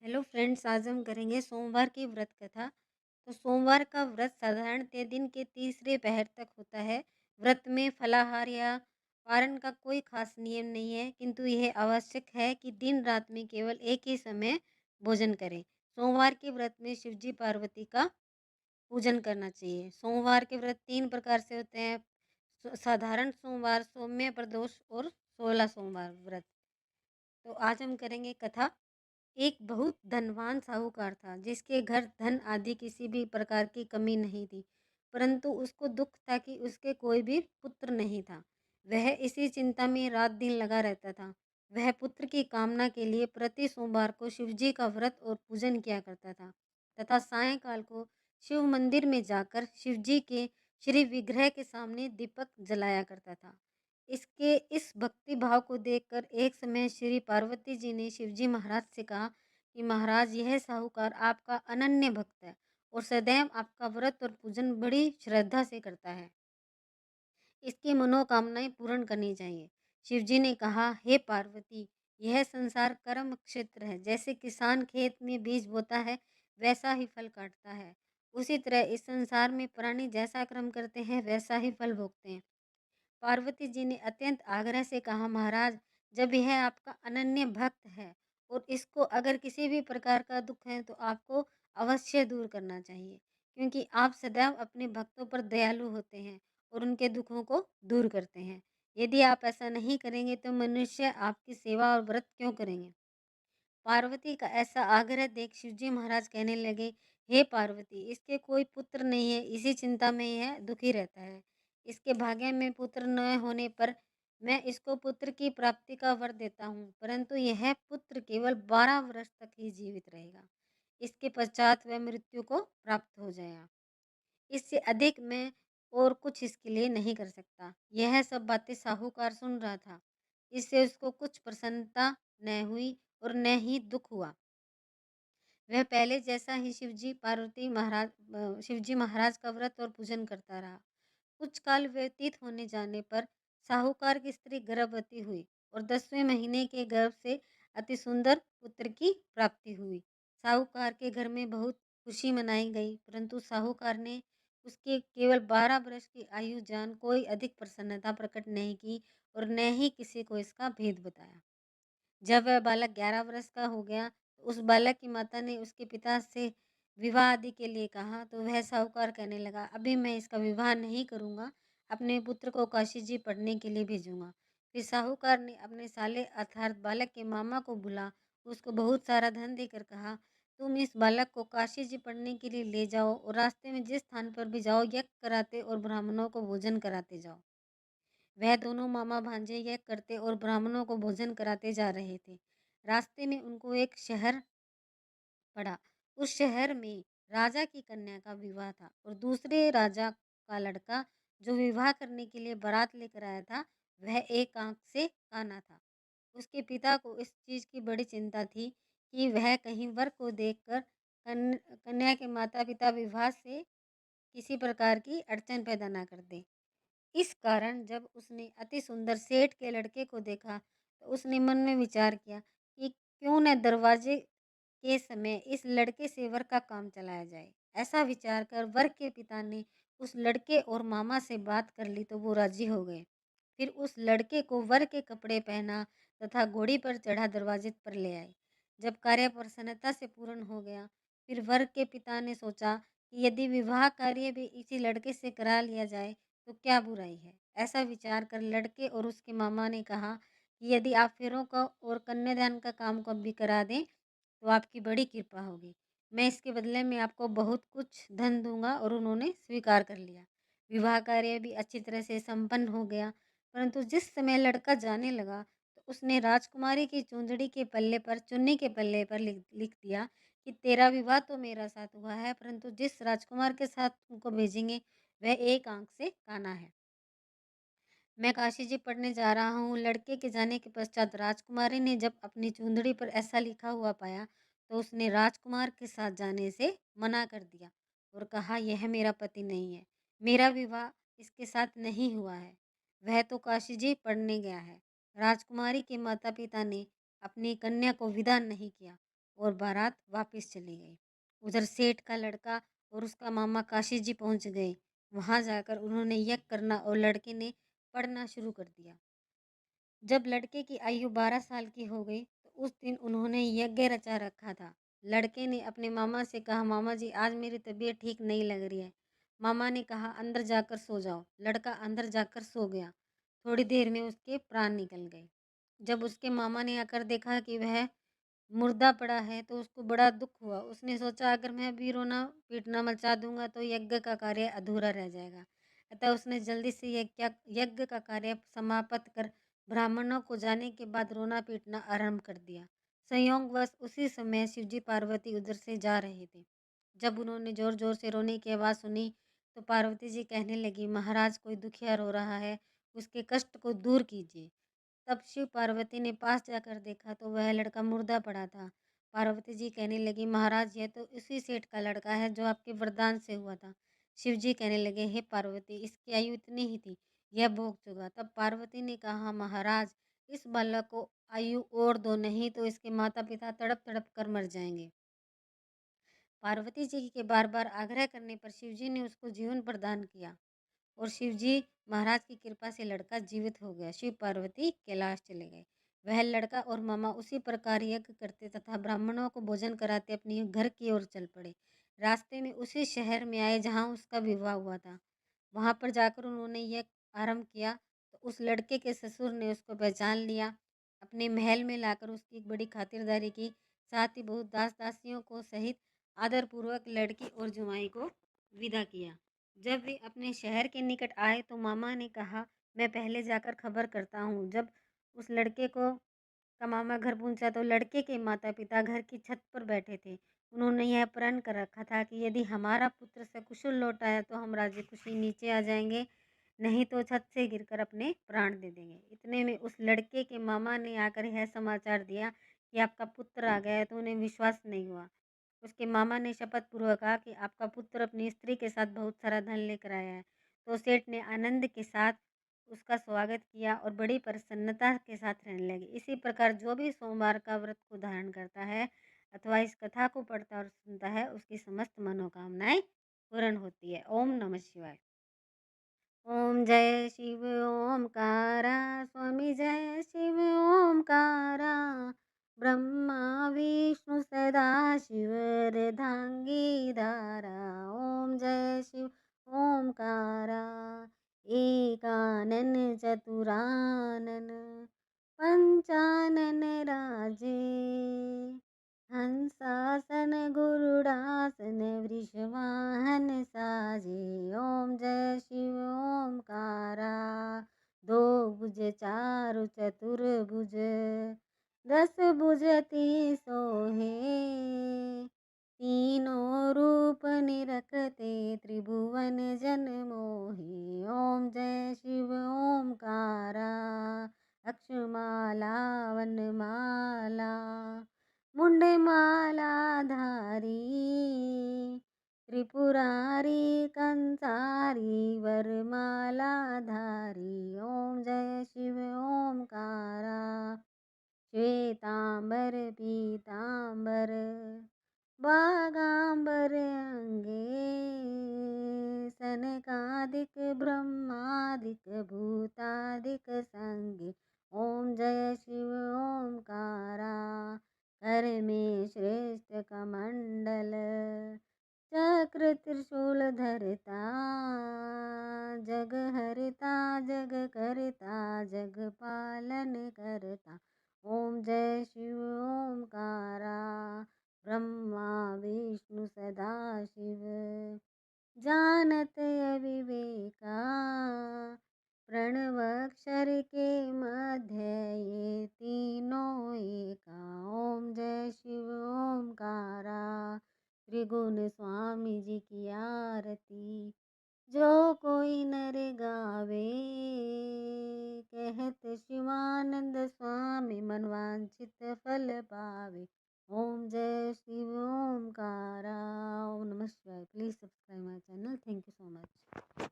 Hello friends, आज हम करेंगे सोमवार की व्रत कथा। तो सोमवार का व्रत साधारणतः दिन के तीसरे पहर तक होता है। व्रत में फलाहार या पारण का कोई खास नियम नहीं है, किंतु यह आवश्यक है कि दिन रात में केवल एक ही समय भोजन करें। सोमवार के व्रत में शिवजी पार्वती का पूजन करना चाहिए। सोमवार के व्रत तीन प्रकार से होते हैं: साधारण सोमवार, सौम्य प्रदोष और 16 सोमवार व्रत। तो आज हम करेंगे कथा। एक बहुत धनवान साहूकार था, जिसके घर धन आदि किसी भी प्रकार की कमी नहीं थी, परंतु उसको दुख था कि उसके कोई भी पुत्र नहीं था। वह इसी चिंता में रात दिन लगा रहता था। वह पुत्र की कामना के लिए प्रति सोमवार को शिवजी का व्रत और पूजन किया करता था, तथा सायंकाल को शिव मंदिर में जाकर शिवजी के श्री विग्रह के सामने दीपक जलाया करता था। इसके इस भक्ति भाव को देखकर एक समय श्री पार्वती जी ने शिवजी महाराज से कहा कि महाराज, यह साहूकार आपका अनन्य भक्त है और सदैव आपका व्रत और पूजन बड़ी श्रद्धा से करता है। इसकी मनोकामनाएं पूर्ण करनी चाहिए। शिवजी ने कहा, हे पार्वती, यह संसार कर्म क्षेत्र है। जैसे किसान खेत में बीज बोता है, वैसा ही फल काटता है। उसी तरह इस संसार में प्राणी जैसा कर्म करते हैं, वैसा ही फल भोगते हैं। पार्वती जी ने अत्यंत आग्रह से कहा, महाराज, जब यह आपका अनन्य भक्त है और इसको अगर किसी भी प्रकार का दुख है तो आपको अवश्य दूर करना चाहिए, क्योंकि आप सदैव अपने भक्तों पर दयालु होते हैं और उनके दुखों को दूर करते हैं। यदि आप ऐसा नहीं करेंगे तो मनुष्य आपकी सेवा और व्रत क्यों करेंगे? पार्वती का ऐसा आग्रह देख शिवजी महाराज कहने लगे, हे पार्वती, इसके कोई पुत्र नहीं है, इसी चिंता में यह दुखी रहता है। इसके भाग्य में पुत्र न होने पर मैं इसको पुत्र की प्राप्ति का वर देता हूँ, परंतु यह पुत्र केवल 12 वर्ष तक ही जीवित रहेगा। इसके पश्चात वह मृत्यु को प्राप्त हो जाएगा। इससे अधिक मैं और कुछ इसके लिए नहीं कर सकता। यह सब बातें साहूकार सुन रहा था। इससे उसको कुछ प्रसन्नता न हुई और न ही दुख हुआ। वह पहले जैसा ही शिवजी महाराज का व्रत और पूजन करता रहा। कुछ काल व्यतीत होने जाने पर साहूकार की स्त्री गर्भवती हुई और 10वें महीने के गर्भ से अति सुंदर पुत्र की प्राप्ति हुई। साहूकार के घर में बहुत खुशी मनाई गई, परंतु साहूकार ने उसके केवल 12 वर्ष की आयु जान कोई अधिक प्रसन्नता प्रकट नहीं की और न ही किसी को इसका भेद बताया। जब वह बालक 11 वर्ष का हो गया, तो उस बालक की माता ने उसके पिता से विवाह आदि के लिए कहा, तो वह साहूकार कहने लगा, अभी मैं इसका विवाह नहीं करूँगा, अपने पुत्र को काशी जी पढ़ने के लिए भेजूँगा। फिर साहूकार ने अपने साले अर्थात बालक के मामा को बुला उसको बहुत सारा धन देकर कहा, तुम इस बालक को काशी जी पढ़ने के लिए ले जाओ और रास्ते में जिस स्थान पर भी जाओ, यज्ञ कराते और ब्राह्मणों को भोजन कराते जाओ। वह दोनों मामा भांजे यह करते और ब्राह्मणों को भोजन कराते जा रहे थे। रास्ते में उनको एक शहर पड़ा। उस शहर में राजा की कन्या का विवाह था और दूसरे राजा का लड़का जो विवाह करने के लिए बारात लेकर आया था, वह एक आंख से काना था। उसके पिता को इस चीज की बड़ी चिंता थी कि वह कहीं वर को देखकर कन्या के माता पिता विवाह से किसी प्रकार की अड़चन पैदा ना कर दे। इस कारण जब उसने अति सुंदर सेठ के लड़के को देखा, तो उसने मन में विचार किया कि क्यों न दरवाजे के समय इस लड़के से वर का काम चलाया जाए। ऐसा विचार कर वर के पिता ने उस लड़के और मामा से बात कर ली, तो वो राजी हो गए। फिर उस लड़के को वर के कपड़े पहना तथा घोड़ी पर चढ़ा दरवाजे पर ले आए। जब कार्य प्रसन्नता से पूर्ण हो गया, फिर वर के पिता ने सोचा कि यदि विवाह कार्य भी इसी लड़के से करा लिया जाए तो क्या बुराई है। ऐसा विचार कर लड़के और उसके मामा ने कहा कि यदि आप फेरों का और कन्यादान का काम को भी करा दें तो आपकी बड़ी कृपा होगी। मैं इसके बदले में आपको बहुत कुछ धन दूंगा। और उन्होंने स्वीकार कर लिया। विवाह कार्य भी अच्छी तरह से संपन्न हो गया। परंतु जिस समय लड़का जाने लगा, तो उसने राजकुमारी की चुन्नी के पल्ले पर लिख लिख दिया कि तेरा विवाह तो मेरा साथ हुआ है, परंतु जिस राजकुमार के साथ तुमको भेजेंगे वह एक आंख से काना है। मैं काशी जी पढ़ने जा रहा हूँ। लड़के के जाने के पश्चात राजकुमारी ने जब अपनी चुंदड़ी पर ऐसा लिखा हुआ पाया, तो उसने राजकुमार के साथ जाने से मना कर दिया और कहा, यह मेरा पति नहीं है, मेरा विवाह इसके साथ नहीं हुआ है, वह तो काशी जी पढ़ने गया है। राजकुमारी के माता पिता ने अपनी कन्या को विदा नहीं किया और बारात वापस चली गई। उधर सेठ का लड़का और उसका मामा काशी जी पहुंच गए। वहां जाकर उन्होंने यज्ञ करना और लड़के ने पढ़ना शुरू कर दिया। जब लड़के की आयु 12 साल की हो गई तो उस दिन उन्होंने यज्ञ रचा रखा था। लड़के ने अपने मामा से कहा, मामा जी आज मेरी तबीयत ठीक नहीं लग रही है। मामा ने कहा, अंदर जाकर सो जाओ। लड़का अंदर जाकर सो गया। थोड़ी देर में उसके प्राण निकल गए। जब उसके मामा ने आकर देखा कि वह मुर्दा पड़ा है तो उसको बड़ा दुख हुआ। उसने सोचा अगर मैं अभी रोना पीटना मचा दूंगा तो यज्ञ का कार्य अधूरा रह जाएगा। अतः उसने जल्दी से यज्ञ का कार्य समाप्त कर ब्राह्मणों को जाने के बाद रोना पीटना आरंभ कर दिया। संयोगवश उसी समय शिवजी पार्वती उधर से जा रहे थे। जब उन्होंने जोर जोर से रोने की आवाज़ सुनी तो पार्वती जी कहने लगी, महाराज कोई दुखिया रो रहा है, उसके कष्ट को दूर कीजिए। तब शिव पार्वती ने पास जाकर देखा तो वह लड़का मुर्दा पड़ा था। पार्वती जी कहने लगी, महाराज यह तो उसी सेठ का लड़का है जो आपके वरदान से हुआ था। शिव जी कहने लगे, हे पार्वती इसकी आयु इतनी ही थी, यह भोग चुका। तब पार्वती ने कहा, महाराज इस बालक को आयु और दो, नहीं तो इसके माता पिता तड़प तड़प कर मर जाएंगे। पार्वती जी के बार बार आग्रह करने पर शिव जी ने उसको जीवन प्रदान किया और शिवजी महाराज की कृपा से लड़का जीवित हो गया। शिव पार्वती कैलाश चले गए। वह लड़का और मामा उसी प्रकार यज्ञ करते तथा ब्राह्मणों को भोजन कराते अपने घर की ओर चल पड़े। रास्ते में उसी शहर में आए जहाँ उसका विवाह हुआ था। वहाँ पर जाकर उन्होंने यज्ञ आरंभ किया तो उस लड़के के ससुर ने उसको पहचान लिया। अपने महल में लाकर उसकी एक बड़ी खातिरदारी की। साथ ही बहुत दास दासियों को सहित आदरपूर्वक लड़की और जुमाई को विदा किया। जब वे अपने शहर के निकट आए तो मामा ने कहा, मैं पहले जाकर खबर करता हूँ। जब उस लड़के को का मामा घर पहुंचा तो लड़के के माता पिता घर की छत पर बैठे थे। उन्होंने यह प्रण कर रखा था कि यदि हमारा पुत्र सकुशल लौट आया तो हम राजी खुशी नीचे आ जाएंगे, नहीं तो छत से गिरकर अपने प्राण दे देंगे। इतने में उस लड़के के मामा ने आकर यह समाचार दिया कि आपका पुत्र आ गया है। तो उन्हें विश्वास नहीं हुआ। उसके मामा ने शपथ पूर्वक कहा कि आपका पुत्र अपनी स्त्री के साथ बहुत सारा धन लेकर आया है। तो सेठ ने आनंद के साथ उसका स्वागत किया और बड़ी प्रसन्नता के साथ रहने लगे। इसी प्रकार जो भी सोमवार का व्रत को धारण करता है अथवा इस कथा को पढ़ता और सुनता है उसकी समस्त मनोकामनाएं पूर्ण होती है। ओम नमः शिवाय। ओम जय शिव ओमकारा, स्वामी जय शिव ओमकारा। ब्रह्मा विष्णु सदा शिव अर्धांगी धारा। ओम जय शिव ओमकारा। एकानन चतुरानन पंचानन राजे। हंसासन गुरुडासन वृषवाहन साजे। ओम जय शिव ओमकारा। दो भुज चारु चतुर्भुज, दस भुजति सोहे। तीनों रूप निरखते त्रिभुवन जन मोहे। ओम जय शिव ओमकारा। अक्षमाला वनमाला मुंडमाला धारी। त्रिपुरारी कंसारी वरमाला धारी। ओम जय शिव ओमकारा। श्वेतांबर पीतांबर बागांबर अंगे। सनकादिक ब्रह्मादिक भूतादिक संगे। ओम जय शिव ओमकारा। कर में श्रेष्ठ कमंडल चक्र त्रिशूल धरता। जग हरता जग करता जग पालन करता। ओम जय शिव ओमकारा। ब्रह्मा विष्णु सदा शिव जानत अविवेका। प्रणवाक्षर के मध्य ये तीनों एका। ओम जय शिव ओमकारा। त्रिगुण स्वामी जी की आरती जो कोई नर गावे। कहत शिवानंद स्वामी मनवांछित फल पावे। ओम जय शिव ओमकारा। ओम नमः शिवाय। Please subscribe my channel. Thank you so much.